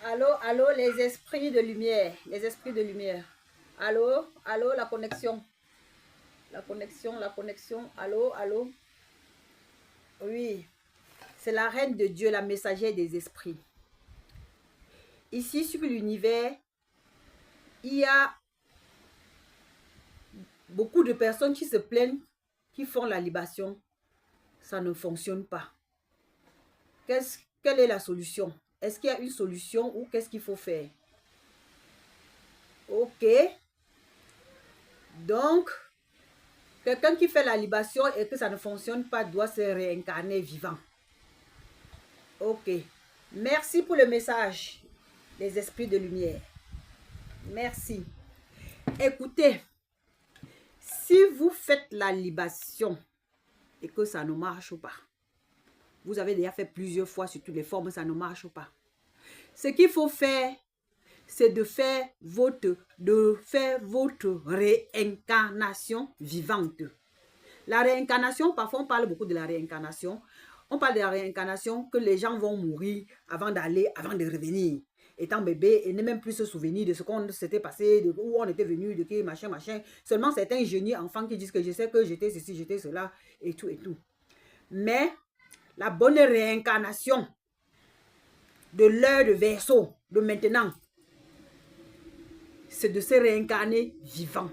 Allô, allô, les esprits de lumière. Les esprits de lumière. Allô, allô, la connexion. La connexion, la connexion. Allô, allô. Oui, c'est la reine de Dieu, la messagère des esprits. Ici, sur l'univers, il y a beaucoup de personnes qui se plaignent, qui font la libation. Ça ne fonctionne pas. Quelle est la solution? Est-ce qu'il y a une solution ou qu'est-ce qu'il faut faire? Ok. Donc, quelqu'un qui fait la libation et que ça ne fonctionne pas doit se réincarner vivant. Ok. Merci pour le message, les esprits de lumière. Merci. Écoutez, si vous faites la libation et que ça ne marche pas, vous avez déjà fait plusieurs fois sur toutes les formes, ça ne marche pas. Ce qu'il faut faire, c'est de faire votre réincarnation vivante. La réincarnation, parfois on parle beaucoup de la réincarnation. On parle de la réincarnation que les gens vont mourir avant de revenir. Étant bébé et ne même plus se souvenir de ce qu'on s'était passé, de où on était venu, de qui, machin, machin. Seulement certains génies enfants qui disent que je sais que j'étais ceci, j'étais cela, et tout, et tout. Mais la bonne réincarnation de l'heure de Verseau, de maintenant, c'est de se réincarner vivant.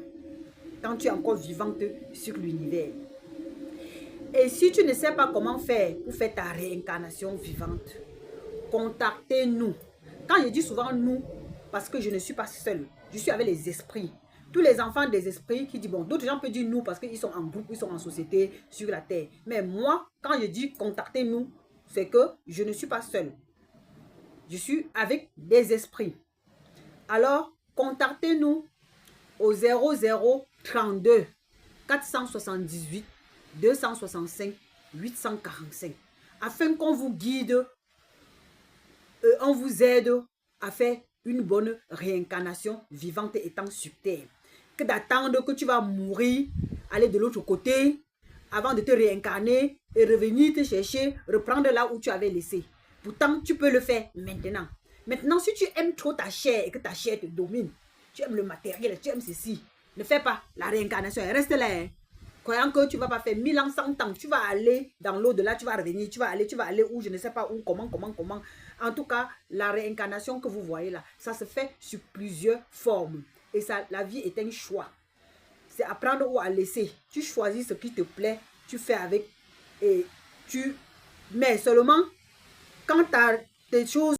Quand tu es encore vivante sur l'univers. Et si tu ne sais pas comment faire pour faire ta réincarnation vivante, contactez-nous. Quand je dis souvent nous, parce que je ne suis pas seule, je suis avec les esprits. Tous les enfants des esprits qui disent, bon, d'autres gens peuvent dire nous parce qu'ils sont en groupe, ils sont en société sur la terre. Mais moi, quand je dis contactez-nous, c'est que je ne suis pas seule. Je suis avec des esprits. Alors, contactez-nous au 0032 478 265 845 afin qu'on vous guide, on vous aide à faire une bonne réincarnation vivante étant sur terre. Que d'attendre que tu vas mourir, aller de l'autre côté avant de te réincarner et revenir te chercher, reprendre là où tu avais laissé. Pourtant, tu peux le faire maintenant. Maintenant, si tu aimes trop ta chair et que ta chair te domine, tu aimes le matériel, tu aimes ceci, ne fais pas la réincarnation, reste là. Hein. Croyant que tu ne vas pas faire 1000 ans, 100 ans, tu vas aller dans l'au-delà, tu vas revenir, tu vas aller où, je ne sais pas où, comment. En tout cas, la réincarnation que vous voyez là, ça se fait sur plusieurs formes. Et ça, la vie est un choix. C'est à prendre ou à laisser. Tu choisis ce qui te plaît, tu fais avec et tu... Mais seulement, quand tu as des choses